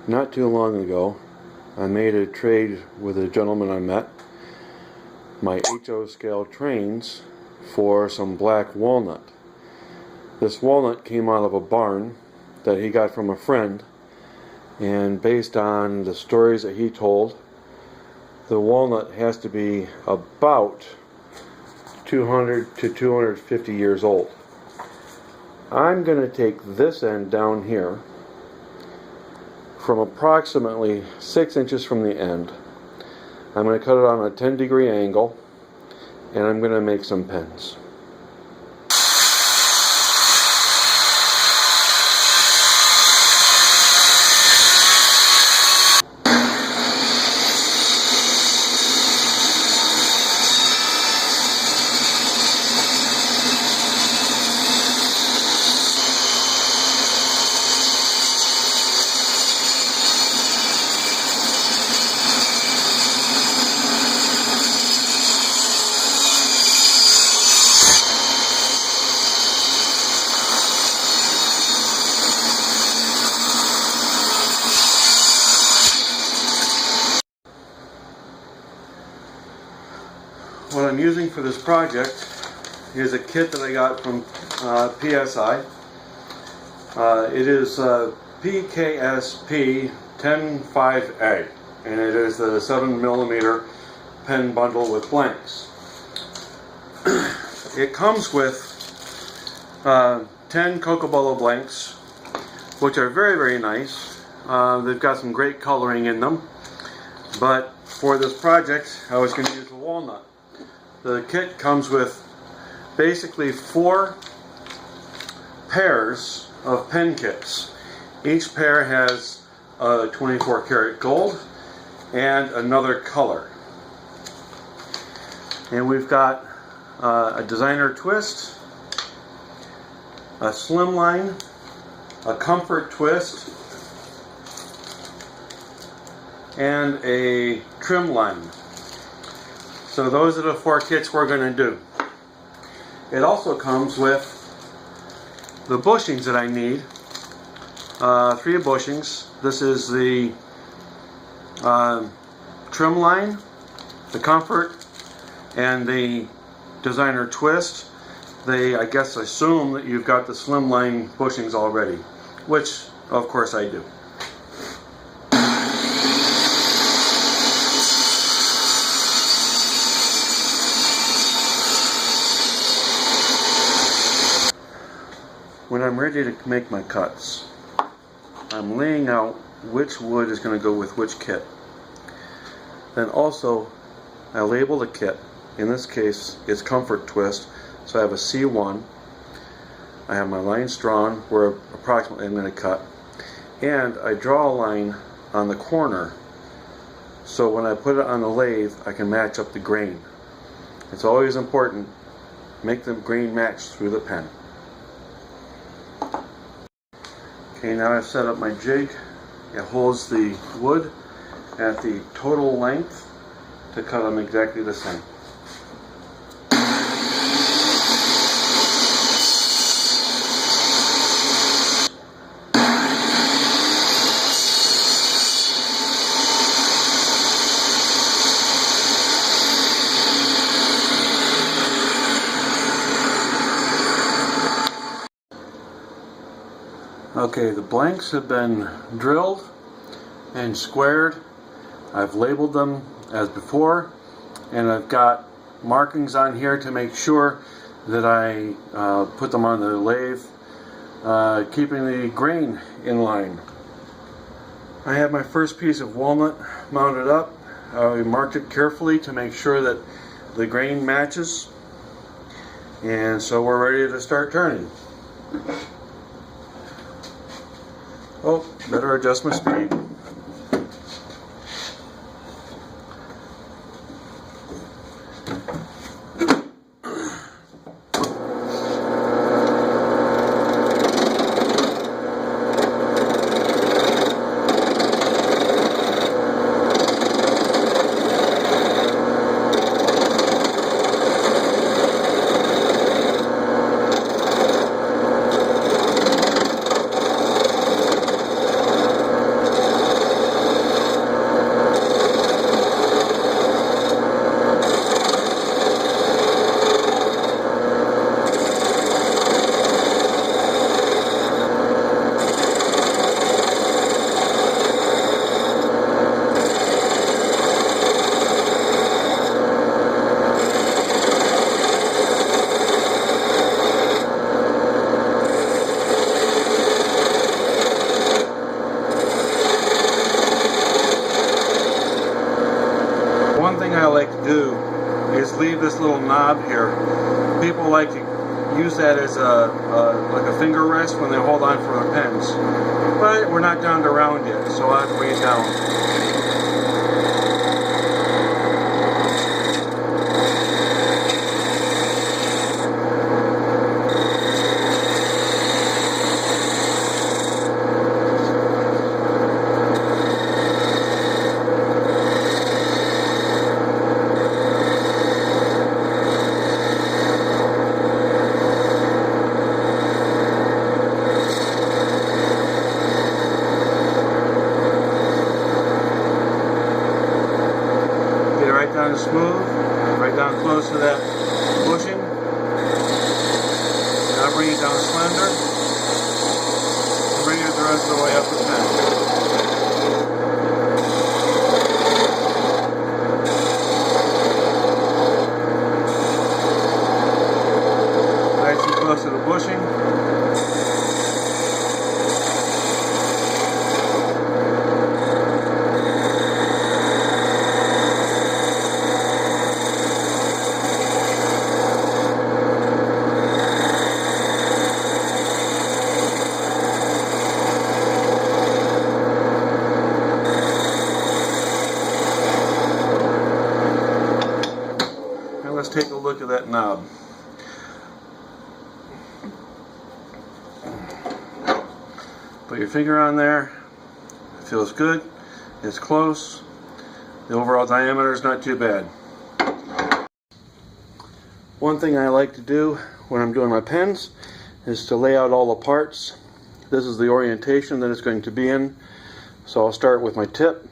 Not too long ago, I made a trade with a gentleman I met, my HO scale trains for some black walnut. This walnut came out of a barn that he got from a friend, and based on the stories that he told, the walnut has to be about 200 to 250 years old. I'm going to take this end down here from approximately 6 inches from the end. I'm going to cut it on a 10-degree angle, and I'm going to make some pins. What I'm using for this project is a kit that I got from PSI. It is PKSP 105A, and it is the 7mm pen bundle with blanks. It comes with 10 Cocobolo blanks, which are very, very nice. They've got some great coloring in them, but for this project I was going to use the walnut. The kit comes with basically 4 pairs of pen kits. Each pair has a 24 karat gold and another color. And we've got a designer twist, a slimline, a comfort twist, and a trim line. So those are the 4 kits we're going to do. It also comes with the bushings that I need. 3 bushings. This is the trim line, the comfort, and the designer twist. They, I guess, assume that you've got the slimline bushings already, which of course I do. When I'm ready to make my cuts, I'm laying out which wood is going to go with which kit. Then also, I label the kit. In this case, it's comfort twist, so I have a C1. I have my lines drawn where approximately I'm going to cut, and I draw a line on the corner, so when I put it on the lathe, I can match up the grain. It's always important, make the grain match through the pen. Okay, now I've set up my jig. It holds the wood at the total length to cut them exactly the same. Okay, the blanks have been drilled and squared. I've labeled them as before, and I've got markings on here to make sure that I put them on the lathe, keeping the grain in line. I have my first piece of walnut mounted up. I marked it carefully to make sure that the grain matches, and so we're ready to start turning. Oh, better adjust my speed. like to do is leave this little knob here. People like to use that as like a finger rest when they hold on for their pens. But we're not down to round yet, so I'll have to bring it down. Right down smooth, right down close to that bushing. Now bring it down slender, and bring it the rest of the way up the pen. Nice and close to the bushing. Let's take a look at that knob. Put your finger on there. It feels good. It's close. The overall diameter is not too bad. One thing I like to do when I'm doing my pens is to lay out all the parts. This is the orientation that it's going to be in. So I'll start with my tip.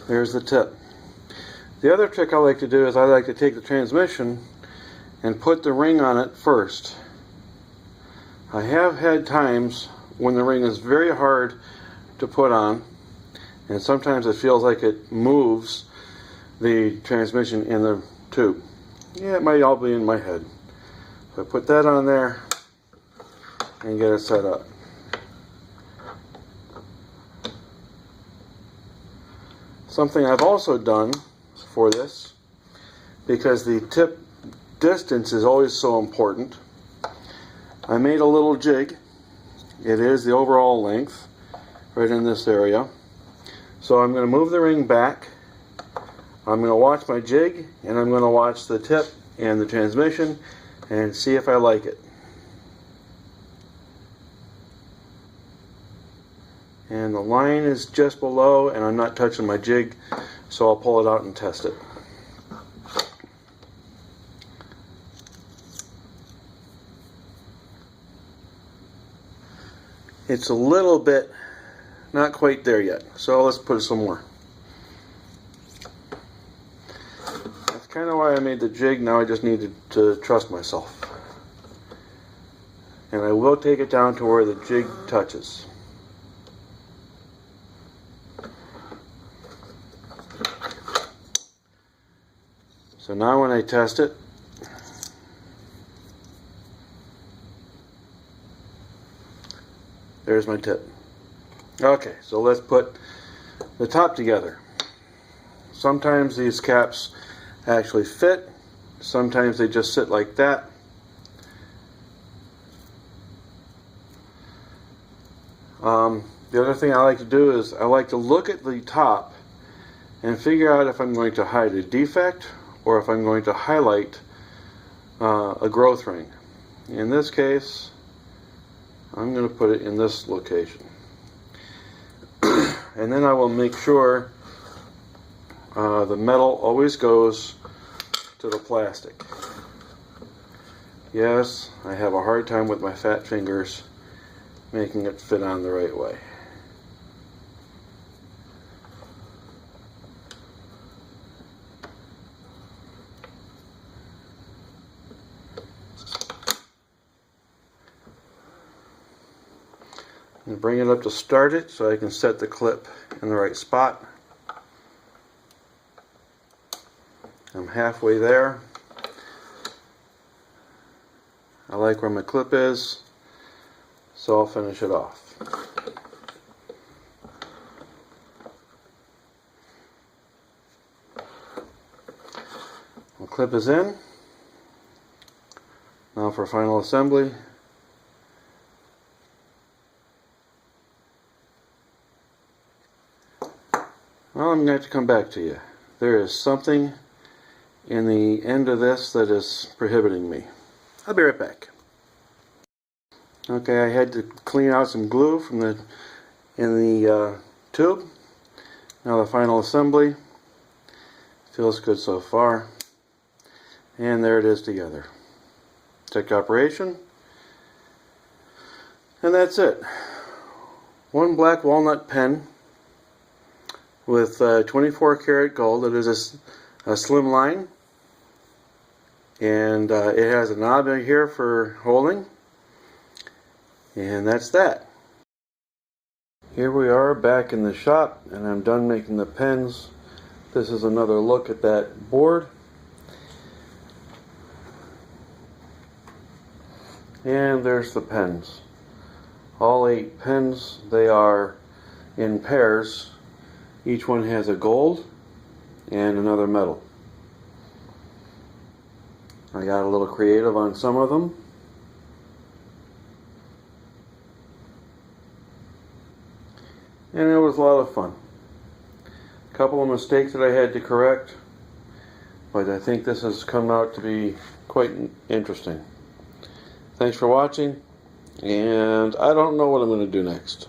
There's the tip. The other trick I like to do is I like to take the transmission and put the ring on it first. I have had times when the ring is very hard to put on, and sometimes it feels like it moves the transmission in the tube. Yeah, it might all be in my head. So I put that on there and get it set up. Something I've also done for this, because the tip distance is always so important, I made a little jig. It is the overall length, right in this area. So I'm going to move the ring back. I'm going to watch my jig, and I'm going to watch the tip and the transmission and see if I like it. And the line is just below, and I'm not touching my jig, so I'll pull it out and test it. It's a little bit not quite there yet, so let's put some more. That's kind of why I made the jig. Now I just need to trust myself. And I will take it down to where the jig touches. So now when I test it, there's my tip. Okay, so let's put the top together. Sometimes these caps actually fit, sometimes they just sit like that. The other thing I like to do is I like to look at the top and figure out if I'm going to hide a defect or if I'm going to highlight a growth ring. In this case, I'm going to put it in this location. And then I will make sure the metal always goes to the plastic. Yes, I have a hard time with my fat fingers making it fit on the right way. And bring it up to start it so I can set the clip in the right spot. I'm halfway there. I like where my clip is, so I'll finish it off. The clip is in. Now for final assembly. Well, I'm going to have to come back to you. There is something in the end of this that is prohibiting me. I'll be right back. Okay, I had to clean out some glue from the tube. Now the final assembly. Feels good so far. And there it is together. Check operation. And that's it. One black walnut pen with 24 karat gold. It is a slim line. And it has a knob in here for holding. And that's that. Here we are back in the shop, and I'm done making the pens. This is another look at that board. And there's the pens. All 8 pens, they are in pairs. Each one has a gold and another metal. I got a little creative on some of them. And it was a lot of fun. A couple of mistakes that I had to correct, but I think this has come out to be quite interesting. Thanks for watching, and I don't know what I'm going to do next.